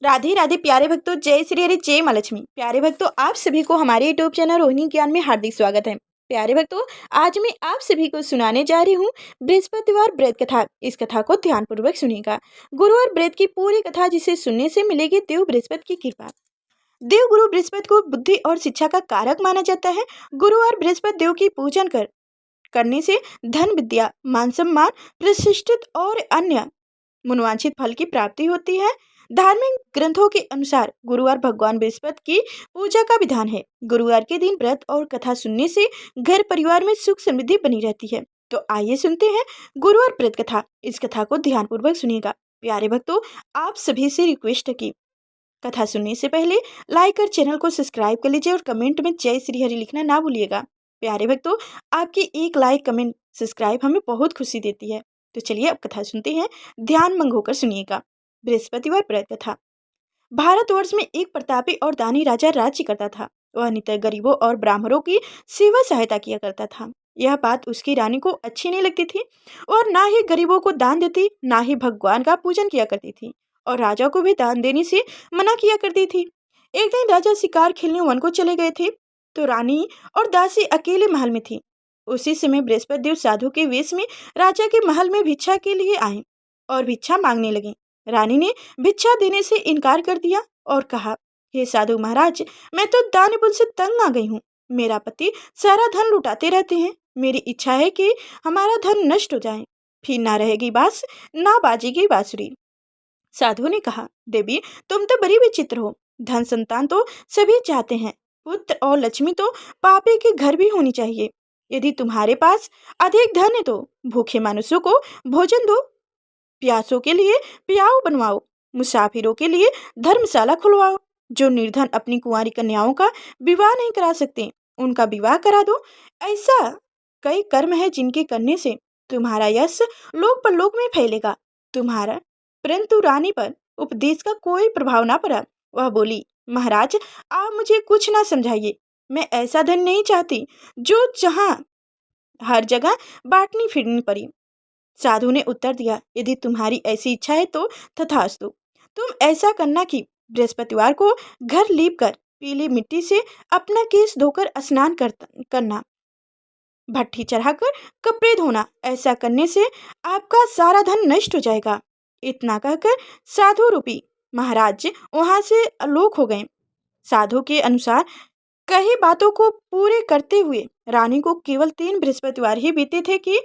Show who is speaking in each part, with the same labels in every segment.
Speaker 1: राधे राधे प्यारे भक्तों, जय श्री हरि, जय माँ लक्ष्मी। प्यारे भक्तों, आप सभी को हमारे यूट्यूब चैनल रोहिणी ज्ञान में हार्दिक स्वागत है। प्यारे भक्तों, आज मैं आप सभी को सुनाने जा रही हूँ बृहस्पतिवार व्रत कथा। इस कथा को ध्यानपूर्वक सुनिएगा। गुरुवार व्रत की पूरी कथा, जिसे सुनने से मिलेगी देव बृहस्पति की कृपा। देव गुरु बृहस्पति को बुद्धि और शिक्षा का कारक माना जाता है। गुरुवार बृहस्पति देव की पूजन करने से धन, विद्या, मान सम्मान, प्रतिष्ठित और अन्य मनोवांछित फल की प्राप्ति होती है। धार्मिक ग्रंथों के अनुसार गुरुवार भगवान बृहस्पति की पूजा का विधान है। गुरुवार के दिन व्रत और कथा सुनने से घर परिवार में सुख समृद्धि बनी रहती है। तो आइए सुनते हैं गुरुवार व्रत कथा। इस कथा को ध्यानपूर्वक सुनिएगा। प्यारे भक्तों, आप सभी से रिक्वेस्ट है कि कथा सुनने से पहले लाइक और चैनल को सब्सक्राइब कर लीजिए और कमेंट में जय श्री हरि लिखना ना भूलिएगा। प्यारे भक्तों, आपकी एक लाइक, कमेंट, सब्सक्राइब हमें बहुत खुशी देती है। तो चलिए अब कथा सुनते हैं। ध्यान मंग होकर सुनिएगा। बृहस्पतिवार व्रत कथा। भारतवर्ष में एक प्रतापी और दानी राजा राज्य करता था। वह नित्य गरीबों और ब्राह्मणों की सेवा सहायता किया करता था। यह बात उसकी रानी को अच्छी नहीं लगती थी और ना ही गरीबों को दान देती, ना ही भगवान का पूजन किया करती थी और राजा को भी दान देने से मना किया करती थी। एक दिन राजा शिकार खेलने वन को चले गए थे, तो रानी और दासी अकेले महल में थी। उसी समय बृहस्पति देव साधु के वेश में राजा के महल में भिक्षा के लिए आए और भिक्षा मांगने लगे। रानी ने भिक्षा देने से इनकार कर दिया और कहा, हे साधु महाराज, मैं तो दान पुण्य से तंग आ गई हूँ। मेरा पति सारा धन लुटाते रहते हैं। मेरी इच्छा है कि हमारा धन नष्ट हो जाए, फिर ना रहेगी बांस, ना बाजेगी बांसुरी। साधु ने कहा, देवी, तुम तो बड़ी विचित्र हो। धन संतान तो सभी चाहते हैं, पुत्र और लक्ष्मी तो पापी के घर भी होनी चाहिए। यदि तुम्हारे पास अधिक धन है तो भूखे मनुष्यों को भोजन दो, प्यासों के लिए प्याऊ बनवाओ, मुसाफिरों के लिए धर्मशाला खुलवाओ। जो निर्धन अपनी कुंवारी कन्याओं का विवाह नहीं करा सकते, उनका विवाह करा दो। ऐसा कई कर्म है जिनके करने से तुम्हारा यश लोक परलोक में फैलेगा। तुम्हारा परंतु रानी पर उपदेश का कोई प्रभाव ना पड़ा। वह बोली, महाराज, आप मुझे कुछ ना समझाइए। मैं ऐसा धन नहीं चाहती जो जहाँ हर जगह बांटनी फिरनी पड़ी। साधु ने उत्तर दिया, यदि तुम्हारी ऐसी इच्छा है तो तथास्तु। तुम ऐसा करना कि बृहस्पतिवार को घर लीप कर पीली मिट्टी से अपना केस धोकर स्नान करना, भट्ठी चढ़ाकर कपड़े धोना। ऐसा करने से आपका सारा धन नष्ट हो जाएगा। इतना कहकर साधु रूपी महाराज वहां से आलोक हो गए। साधु के अनुसार कई बातों को पूरे करते हुए रानी को केवल 3 बृहस्पतिवार ही बीते थे कि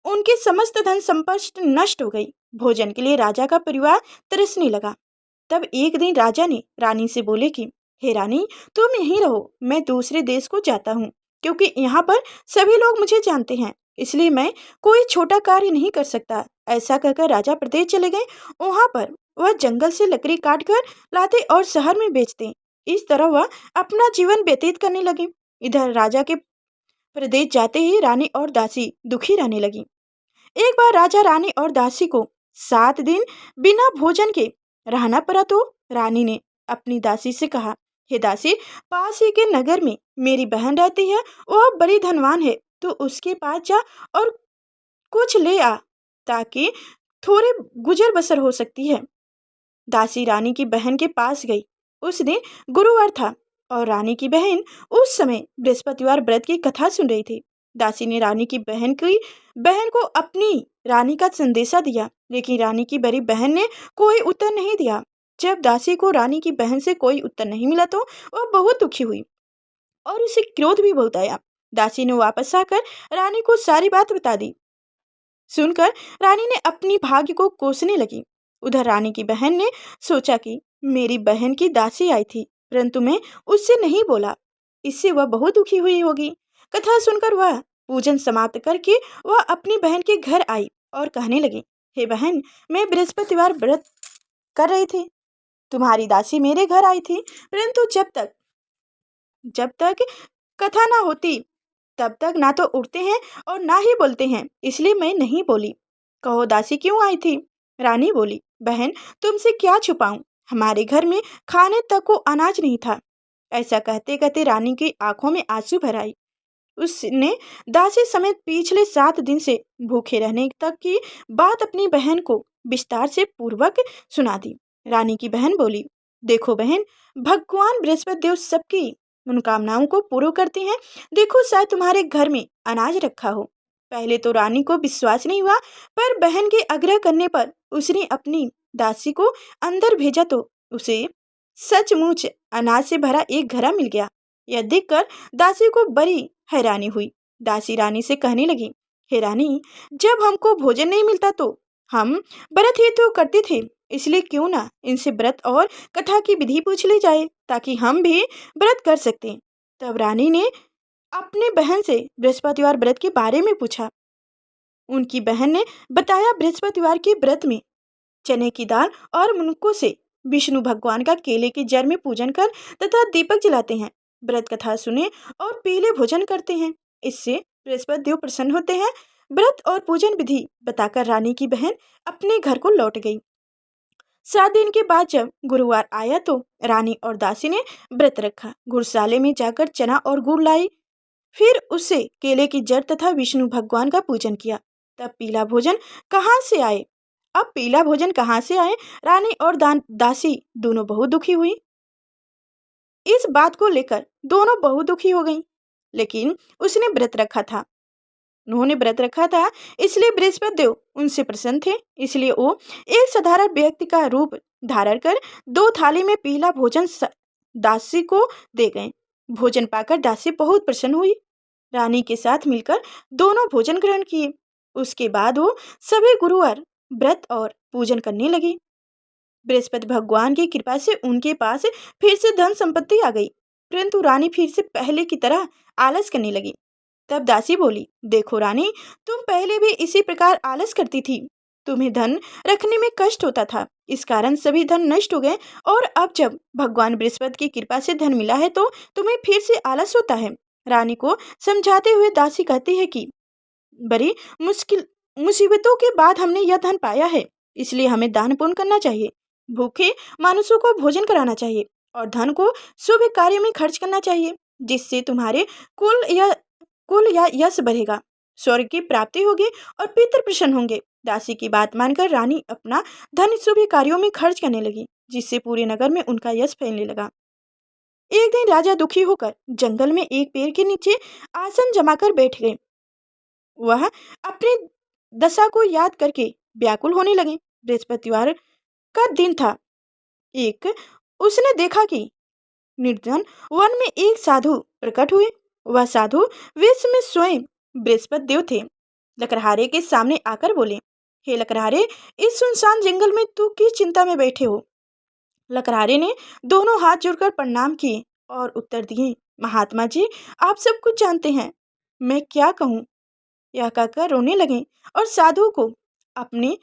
Speaker 1: उनकी समस्त धन संपत्ति नष्ट हो गई। भोजन के लिए राजा का परिवार तरसने लगा। तब एक दिन राजा ने रानी से बोले कि, हे रानी, तुम यहीं रहो, मैं दूसरे देश को जाता हूँ, क्योंकि यहाँ पर सभी लोग मुझे जानते हैं, इसलिए मैं कोई छोटा कार्य नहीं कर सकता। ऐसा कहकर राजा प्रदेश चले गए। वहाँ पर वह जंगल से लकड़ी काट कर लाते और शहर में बेचते। इस तरह वह अपना जीवन व्यतीत करने लगे। इधर राजा के प्रदेश जाते ही रानी और दासी दुखी रहने लगी। एक बार राजा, रानी और दासी को 7 दिन बिना भोजन के रहना पड़ा, तो रानी ने अपनी दासी से कहा, हे दासी, पास ही के नगर में मेरी बहन रहती है, वह बड़ी धनवान है, तो उसके पास जा और कुछ ले आ, ताकि थोड़े गुजर बसर हो सकती है। दासी रानी की बहन के पास गई। उस दिन गुरुवार था और रानी की बहन उस समय बृहस्पतिवार व्रत की कथा सुन रही थी। दासी ने रानी की बहन को अपनी रानी का संदेशा दिया, लेकिन रानी की बड़ी बहन ने कोई उत्तर नहीं दिया। जब दासी को रानी की बहन से कोई उत्तर नहीं मिला तो वह बहुत दुखी हुई और उसे क्रोध भी बहुत आया। दासी ने वापस आकर रानी को सारी बात बता दी। सुनकर रानी ने अपनी भाग्य को कोसने लगी। उधर रानी की बहन ने सोचा कि मेरी बहन की दासी आई थी, परंतु मैं उससे नहीं बोला, इससे वह बहुत दुखी हुई होगी। कथा सुनकर वह पूजन समाप्त करके वह अपनी बहन के घर आई और कहने लगी, हे बहन, मैं बृहस्पतिवार व्रत कर रही थी। तुम्हारी दासी मेरे घर आई थी, परंतु जब तक कथा ना होती तब तक ना तो उठते हैं और ना ही बोलते हैं, इसलिए मैं नहीं बोली। कहो दासी क्यों आई थी? रानी बोली, बहन, तुमसे क्या छुपाऊं, हमारे घर में खाने तक को अनाज नहीं था। ऐसा कहते कहते रानी की आंखों में आंसू भर आई। उसने दासी समेत पिछले 7 दिन से भूखे रहने तक की बात अपनी बहन को विस्तार से पूर्वक सुना दी। रानी की बहन बोली, देखो बहन, भगवान बृहस्पति देव सबकी मनोकामनाओं को पूरा करते हैं। देखो शायद तुम्हारे घर में अनाज रखा हो। पहले तो रानी को विश्वास नहीं हुआ, पर बहन के आग्रह करने पर उसने अपनी दासी को अंदर भेजा तो उसे सचमुच अनाज से भरा एक घड़ा मिल गया। यह देखकर दासी को बड़ी हैरानी हुई। दासी रानी से कहने लगी, हे रानी, जब हमको भोजन नहीं मिलता तो हम व्रत ही तो करते थे, इसलिए क्यों ना इनसे व्रत और कथा की विधि पूछ ली जाए, ताकि हम भी व्रत कर सकते। तब रानी ने अपने बहन से बृहस्पतिवार व्रत के बारे में पूछा। उनकी बहन ने बताया, बृहस्पतिवार के व्रत में चने की दाल और मुनक्कों से विष्णु भगवान का केले के जड़ में पूजन कर तथा दीपक जलाते हैं। व्रत कथा सुने और पीले भोजन करते हैं, इससे बृहस्पति देव प्रसन्न होते हैं। व्रत और पूजन विधि बताकर रानी की बहन अपने घर को लौट गई। 7 दिन के बाद जब गुरुवार आया तो रानी और दासी ने व्रत रखा। गुड़शाले में जाकर चना और गुड़ लाई, फिर उससे केले की जड़ तथा विष्णु भगवान का पूजन किया। तब पीला भोजन कहाँ से आए? अब पीला भोजन कहाँ से आए? रानी और दासी दोनों बहुत दुखी हुई। इस बात को लेकर दोनों बहुत दुखी हो गईं। लेकिन उसने व्रत रखा था, उन्होंने व्रत रखा था, इसलिए बृहस्पति देव उनसे प्रसन्न थे। इसलिए वो एक साधारण व्यक्ति का रूप धारण कर 2 थाली में पीला भोजन दासी को दे गए। भोजन पाकर दासी बहुत प्रसन्न हुई। रानी के साथ मिलकर दोनों भोजन ग्रहण किए। उसके बाद वो सभी गुरुवार व्रत और पूजन करने लगी। बृहस्पति भगवान की कृपा से उनके पास फिर से धन संपत्ति आ गई, परंतु रानी फिर से पहले की तरह आलस करने लगी। तब दासी बोली, देखो रानी, तुम पहले भी इसी प्रकार आलस करती थी। तुम्हें धन रखने में कष्ट होता था, इस कारण सभी धन नष्ट हो गए, और अब जब भगवान बृहस्पति की कृपा से धन मिला है तो तुम्हें फिर से आलस होता है। रानी को समझाते हुए दासी कहती है कि बड़ी मुसीबतों के बाद हमने यह धन पाया है, इसलिए हमें दान पुण्य करना चाहिए, भूखे मानुषों को भोजन कराना चाहिए और धन को शुभ कार्य में खर्च करना चाहिए, जिससे तुम्हारे कुल या यश बढ़ेगा, स्वर्ग की प्राप्ति होगी और पितृ प्रसन्न होंगे। दासी की बात मानकर रानी अपना धन शुभ कार्यों में खर्च करने लगी, जिससे पूरे नगर में उनका यश फैलने लगा। एक दिन राजा दुखी होकर जंगल में एक पेड़ के नीचे आसन जमाकर बैठ गए। वह अपनी दशा को याद करके व्याकुल होने लगे। बृहस्पतिवार का दिन था। एक उसने देखा कि निर्जन वन में एक साधु प्रकट हुए। वह साधु वेश में स्वयं बृहस्पति देव थे। लकड़हारे के सामने आकर बोले, हे लकड़हारे, इस सुनसान जंगल में तू किस चिंता में बैठे हो? लकड़हारे ने दोनों हाथ जोड़कर प्रणाम किए और उत्तर दिए, महात्मा जी, आप सब कुछ जानते हैं, मैं क्या कहूँ? यह कहकर रोने लगे और साधु को अपनी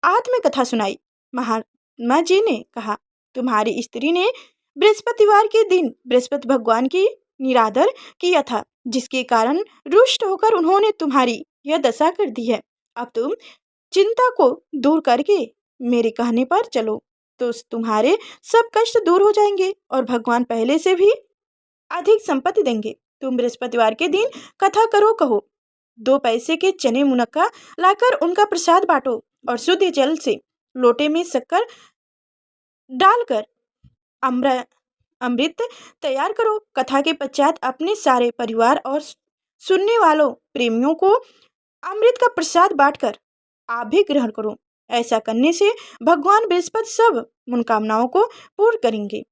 Speaker 1: आत्मकथा सुनाई। महात्मा जी ने कहा, तुम्हारी स्त्री ने बृहस्पतिवार के दिन बृहस्पति भगवान की निरादर किया था, जिसके कारण रुष्ट होकर उन्होंने तुम्हारी यह दशा कर दी है। अब तुम चिंता को दूर करके मेरे कहने पर चलो तो तुम्हारे सब कष्ट दूर हो जाएंगे और भगवान पहले से भी अधिक संपत्ति देंगे। तुम बृहस्पतिवार के दिन कथा करो, कहो 2 पैसे के चने मुनक्का लाकर उनका प्रसाद बांटो और शुद्ध जल से लोटे में शक्कर डालकर अमृत तैयार करो। कथा के पश्चात अपने सारे परिवार और सुनने वालों प्रेमियों को अमृत का प्रसाद बांटकर आप भी ग्रहण करो। ऐसा करने से भगवान बृहस्पति सब मनोकामनाओं को पूर्ण करेंगे।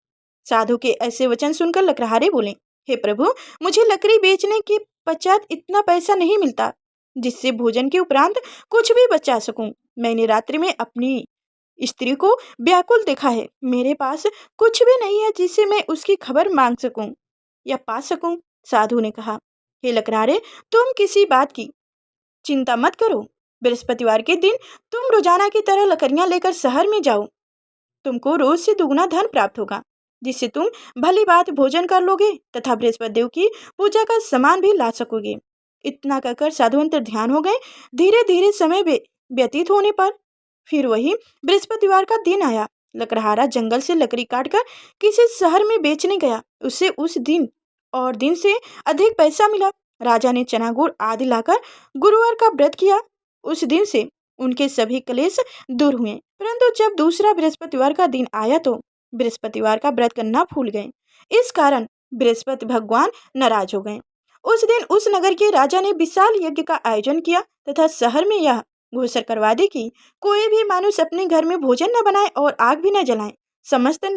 Speaker 1: साधु के ऐसे वचन सुनकर लकड़हारे बोले, हे प्रभु, मुझे लकड़ी बेचने के पश्चात इतना पैसा नहीं मिलता जिससे भोजन के उपरांत कुछ भी बचा सकूं। मैंने रात्रि में अपनी स्त्री को व्याकुल देखा है। मेरे पास कुछ भी नहीं है जिससे मैं उसकी खबर मांग सकूं या पा सकूं। साधु ने कहा, हे लकड़हारे, तुम किसी बात की चिंता मत करो। बृहस्पतिवार के दिन तुम रोजाना की तरह लकड़ियां लेकर शहर में जाओ। तुमको रोज से दुगुना धन प्राप्त होगा, जिससे तुम भली बात भोजन कर लोगे तथा बृहस्पति देव की पूजा का सामान भी ला सकोगे। इतना कहकर साधु अंतर ध्यान हो गए। धीरे धीरे समय व्यतीत होने पर फिर वही बृहस्पतिवार का दिन आया। लकड़हारा जंगल से लकड़ी काटकर किसी शहर में बेचने गया। उसे उस दिन और दिन से अधिक पैसा मिला। राजा ने चना गुड़ आदि लाकर गुरुवार का व्रत किया। उस दिन से उनके सभी क्लेश दूर हुए। परंतु जब दूसरा बृहस्पतिवार का दिन आया तो बृहस्पतिवार का व्रत करना भूल गए। इस कारण बृहस्पति भगवान नाराज हो गए। उस दिन उस नगर के राजा ने विशाल यज्ञ का आयोजन किया तथा शहर में यह घोषणा करवा दी कि कोई भी मनुष्य अपने घर में भोजन न बनाए और आग भी न जलाए। समस्त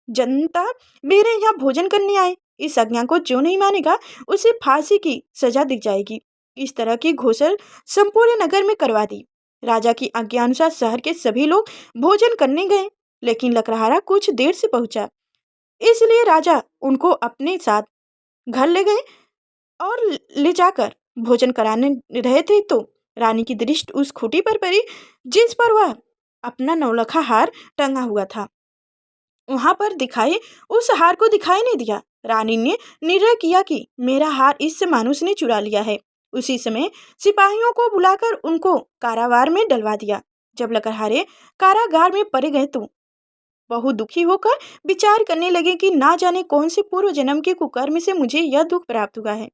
Speaker 1: जनता मेरे यहाँ भोजन करने आए। इस आज्ञा को जो नहीं मानेगा उसे फांसी की सजा दी जाएगी। इस तरह की घोषणा संपूर्ण नगर में करवा दी। राजा की आज्ञा अनुसार शहर के सभी लोग भोजन करने गए, लेकिन लकड़हारा कुछ देर से पहुंचा, इसलिए राजा उनको अपने साथ घर ले गए और ले जाकर भोजन कराने रहे थे तो रानी की दृष्टि उस खूंटी पर पड़ी जिस पर वह अपना नौलखा हार टंगा हुआ था। वहां पर दिखाई उस हार को दिखाई नहीं दिया। रानी ने निर्णय किया कि मेरा हार इस मानुष ने चुरा लिया है। उसी समय सिपाहियों को बुलाकर उनको कारावार में डलवा दिया। जब लकड़हारे कारागार में पड़े गए तो बहुत दुखी होकर विचार करने लगे कि ना जाने कौन से पूर्व जन्म के कुकर्म से मुझे यह दुख प्राप्त हुआ है,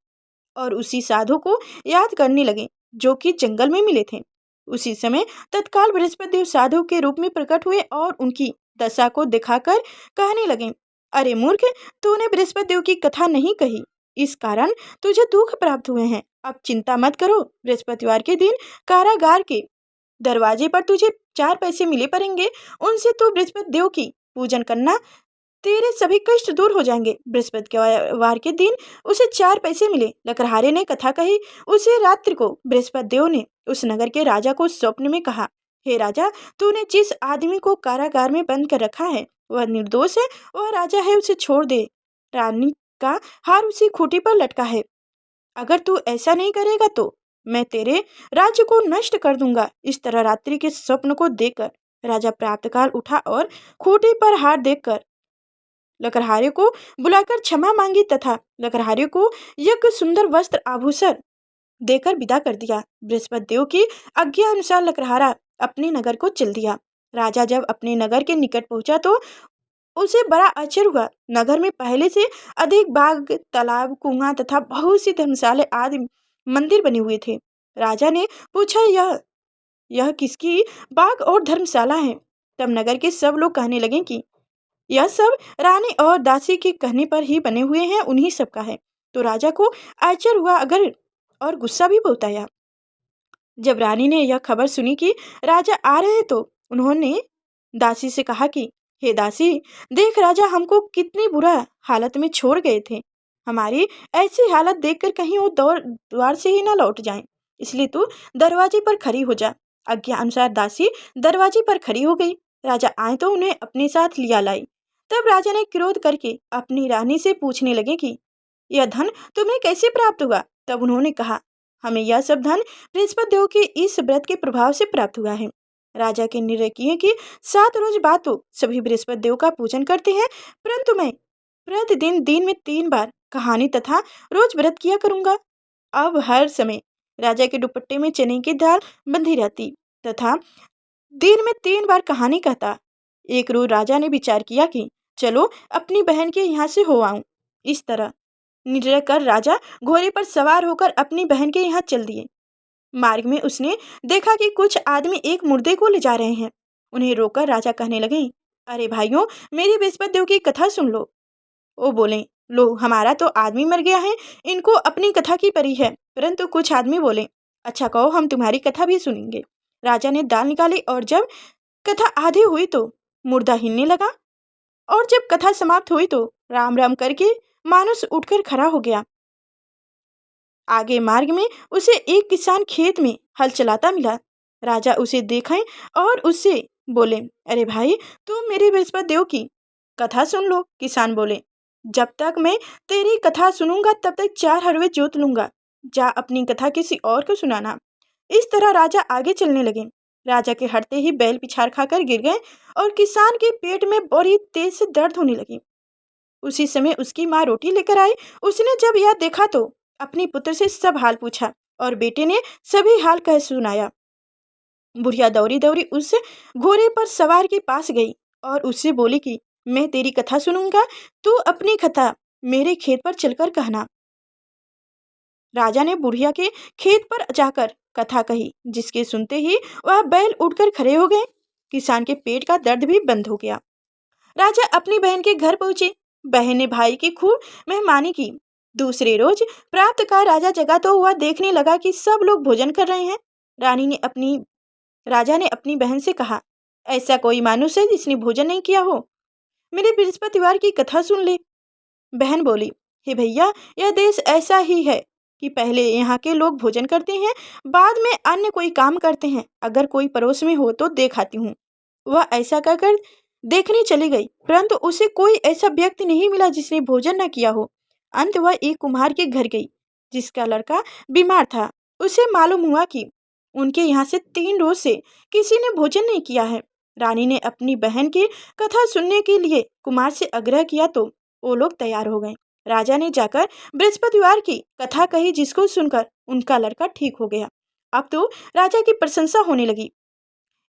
Speaker 1: और उसी साधु को याद करने लगे जो कि जंगल में मिले थे। उसी समय तत्काल बृहस्पति देव साधु के रूप में प्रकट हुए और उनकी दशा को दिखाकर कहने लगे, अरे मूर्ख, तूने बृहस्पति देव की कथा नहीं कही, इस कारण तुझे दुख प्राप्त हुए हैं। अब चिंता मत करो, बृहस्पतिवार के दिन कारागार के दरवाजे पर तुझे 4 पैसे मिले पड़ेंगे, उनसे तू बृहस्पति देव की पूजन करना, तेरे सभी कष्ट दूर हो जाएंगे। बृहस्पतिवार के दिन उसे 4 पैसे मिले। लकड़हारे ने कथा कही। उसी रात्रि को बृहस्पति देव ने उस नगर के राजा को स्वप्न में कहा, हे राजा, तूने जिस आदमी को कारागार में बंद कर रखा है वह निर्दोष है, वह राजा है, उसे छोड़ दे। रानी का हार उसी खूंटी पर लटका है। अगर तू ऐसा नहीं करेगा तो मैं तेरे राज्य को नष्ट कर दूंगा। इस तरह रात्रि के स्वप्न को देखकर राजा प्रातःकाल उठा और खूंटी पर हार देखकर लकड़हारे को बुलाकर क्षमा मांगी तथा लकड़हारे को एक सुंदर वस्त्र आभूषण देकर विदा कर दिया। बृहस्पति देव की आज्ञा अनुसार लकड़हारा अपने नगर को चल दिया। राजा जब अपने नगर के निकट पहुंचा तो उसे बड़ा आश्चर्य हुआ। नगर में पहले से अधिक बाग, तालाब, कुआं तथा बहुत सी धर्मशाले आदि मंदिर बने हुए थे। राजा ने पूछा, यह किसकी बाग और धर्मशाला है? तब नगर के सब लोग कहने लगे कि यह सब रानी और दासी के कहने पर ही बने हुए हैं, उन्हीं सब का है। तो राजा को आश्चर्य हुआ अगर और गुस्सा भी बहुत आया। जब रानी ने यह खबर सुनी कि राजा आ रहे तो उन्होंने दासी से कहा कि हे दासी, देख राजा हमको कितनी बुरा हालत में छोड़ गए थे। हमारी ऐसी हालत देखकर कहीं वो द्वार से ही ना लौट जाएं, इसलिए तू दरवाजे पर खड़ी हो जा। आज्ञा अनुसार दासी दरवाजे पर खड़ी हो गई। राजा आए तो उन्हें अपने साथ लिया लाई। तब राजा ने क्रोध करके अपनी रानी से पूछने लगे कि यह धन तुम्हें कैसे प्राप्त हुआ? तब उन्होंने कहा, हमें यह सब धन बृहस्पति देव के इस व्रत के प्रभाव से प्राप्त हुआ है। राजा के निर्णय किए कि 7 रोज बाद तो सभी बृहस्पति देव का पूजन करते हैं, परंतु मैं प्रतिदिन दिन में 3 बार कहानी तथा रोज व्रत किया करूंगा। अब हर समय राजा के दुपट्टे में चने की दाल बंधी रहती तथा दिन में 3 बार कहानी कहता। एक रोज राजा ने विचार किया कि चलो अपनी बहन के यहाँ से हो आऊं। इस तरह निर्णय कर राजा घोड़े पर सवार होकर अपनी बहन के यहाँ चल दिए। मार्ग में उसने देखा कि कुछ आदमी एक मुर्दे को ले जा रहे हैं। उन्हें रोककर राजा कहने लगे, अरे भाइयों, मेरी बृहस्पति देव की कथा सुन लो। वो बोले, लो, हमारा तो आदमी मर गया है, इनको अपनी कथा की परी है। परंतु कुछ आदमी बोले, अच्छा कहो, हम तुम्हारी कथा भी सुनेंगे। राजा ने दाल निकाली और जब कथा आधी हुई तो मुर्दा हिलने लगा, और जब कथा समाप्त हुई तो राम राम करके मानुस उठकर खड़ा हो गया। आगे मार्ग में उसे एक किसान खेत में हल चलाता मिला। राजा उसे देखे और उससे बोले, अरे भाई, तुम मेरे बृहस्पति देव की कथा सुन लो। किसान बोले, जब तक मैं तेरी कथा सुनूंगा तब तक 4 हरवे जोत लूंगा। जा अपनी कथा किसी और को सुनाना। इस तरह राजा आगे चलने लगे। राजा के हटते ही बैल पिछाड़ खाकर गिर गए और किसान के पेट में बड़ी तेज से दर्द होने लगी। उसी समय उसकी माँ रोटी लेकर आई। उसने जब यह देखा तो अपने पुत्र से सब हाल पूछा और बेटे ने सभी हाल कह सुनाया। बुढ़िया दौड़ी दौड़ी उस घोड़े पर सवार के पास गई और उससे बोली कि मैं तेरी कथा सुनूंगा, तू अपनी कथा मेरे खेत पर चलकर कहना। राजा ने बुढ़िया के खेत पर जाकर कथा कही, जिसके सुनते ही वह बैल उठकर खड़े हो गए। किसान के पेट का दर्द भी बंद हो गया। राजा अपनी बहन के घर पहुंचे। बहन ने भाई की खूब मेहमानी की। दूसरे रोज प्रातःकाल राजा जगा तो हुआ देखने लगा कि सब लोग भोजन कर रहे हैं। राजा ने अपनी बहन से कहा, ऐसा कोई मानुष है जिसने भोजन नहीं किया हो? मेरे बृहस्पतिवार की कथा सुन ले। बहन बोली, हे भैया, यह देश ऐसा ही है कि पहले यहाँ के लोग भोजन करते हैं, बाद में अन्य कोई काम करते हैं। अगर कोई पड़ोस में हो तो देख आती हूँ। वह ऐसा कहकर देखने चली गई, परंतु उसे कोई ऐसा व्यक्ति नहीं मिला जिसने भोजन न किया हो। अंत वह एक कुम्हार के घर गई, जिसका लड़का बीमार था। उसे मालूम हुआ कि उनके यहाँ से 3 रोज से किसी ने भोजन नहीं किया है। रानी ने अपनी बहन की कथा सुनने के लिए कुमार से आग्रह किया तो वो लोग तैयार हो गए। राजा ने जाकर बृहस्पतिवार की कथा कही, जिसको सुनकर उनका लड़का ठीक हो गया। अब तो राजा की प्रशंसा होने लगी।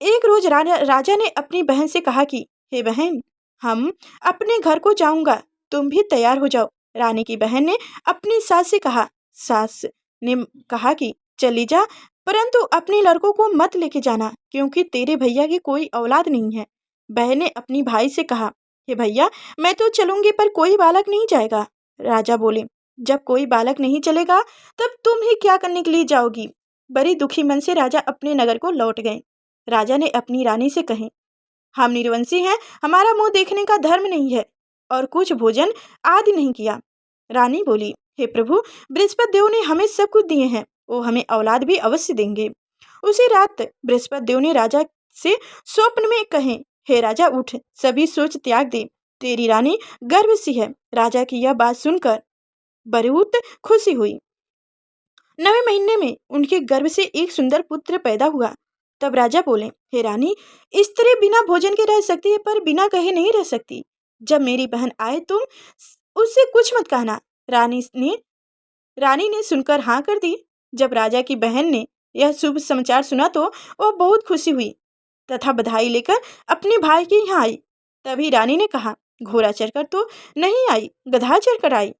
Speaker 1: एक रोज राजा ने अपनी बहन से कहा कि हे बहन, हम अपने घर को जाऊंगा, तुम भी तैयार हो जाओ। रानी की बहन ने अपनी सास से कहा। सास ने कहा कि चली जा, परंतु अपने लड़कों को मत लेके जाना, क्योंकि तेरे भैया की कोई औलाद नहीं है। बहन ने अपनी भाई से कहा, हे भैया, मैं तो चलूंगी पर कोई बालक नहीं जाएगा। राजा बोले, जब कोई बालक नहीं चलेगा तब तुम ही क्या करने के लिए जाओगी? बड़ी दुखी मन से राजा अपने नगर को लौट गए। राजा ने अपनी रानी से कहे, हम निर्वंशी हैं, हमारा मुंह देखने का धर्म नहीं है और कुछ भोजन आदि नहीं किया। रानी बोली, हे प्रभु, बृहस्पति देव ने हमें सब कुछ दिए हैं, वो हमें औलाद भी अवश्य देंगे। उसी रात बृहस्पति देव ने राजा से स्वप्न में कहे, हे राजा, उठ, सभी सोच त्याग दे, तेरी रानी गर्भवती है। राजा की यह बात सुनकर बहुत खुशी हुई। 9वें महीने में उनके गर्भ से एक सुंदर पुत्र पैदा हुआ। तब राजा बोले, हे रानी, स्त्री बिना भोजन के रह सकती है पर बिना कहे नहीं रह सकती। जब मेरी बहन आए तुम उससे कुछ मत कहना। रानी ने सुनकर हाँ कर दी। जब राजा की बहन ने यह शुभ समाचार सुना तो वह बहुत खुशी हुई तथा बधाई लेकर अपने भाई के यहाँ आई। तभी रानी ने कहा, घोड़ा चढ़कर तो नहीं आई, गधा चढ़कर आई।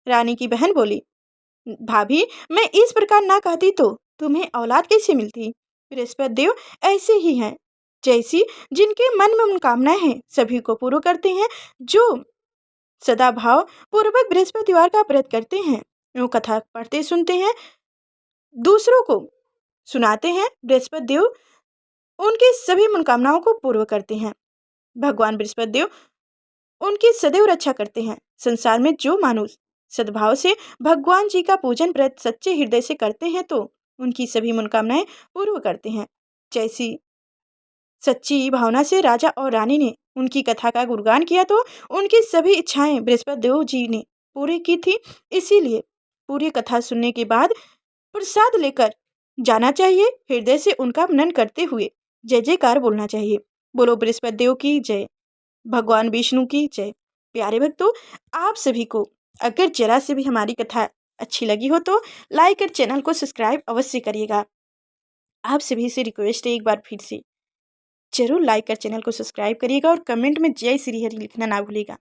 Speaker 1: रानी की बहन बोली, भाभी, मैं इस प्रकार ना कहती तो तुम्हें औलाद कैसे मिलती? बृहस्पति देव ऐसे ही हैं, जैसी जिनके मन में मनोकामनाएं हैं सभी को पूर्ण करते हैं। जो सदा भाव पूर्वक बृहस्पतिवार का व्रत करते हैं, वो कथा पढ़ते सुनते हैं, दूसरों को सुनाते हैं, बृहस्पति देव उनकी सभी मनोकामनाओं को पूर्ण करते हैं। भगवान बृहस्पति देव उनकी सदैव रक्षा करते हैं। संसार में जो मानुष सद्भाव से भगवान जी का पूजन व्रत सच्चे हृदय से करते हैं तो उनकी सभी मनोकामनाएं पूर्ण करते हैं। जैसी सच्ची भावना से राजा और रानी ने उनकी कथा का गुणगान किया तो उनकी सभी इच्छाएं बृहस्पति देव जी ने पूरी की थी। इसीलिए पूरी कथा सुनने के बाद प्रसाद लेकर जाना चाहिए। हृदय से उनका मनन करते हुए जय जयकार बोलना चाहिए। बोलो बृहस्पति देव की जय, भगवान विष्णु की जय। प्यारे भक्तों, आप सभी को अगर जरा से भी हमारी कथा अच्छी लगी हो तो लाइक और चैनल को सब्सक्राइब अवश्य करिएगा। आप सभी से रिक्वेस्ट है, एक बार फिर से जरूर लाइक और चैनल को सब्सक्राइब करिएगा और कमेंट में जय श्री हरि लिखना ना भूलिएगा।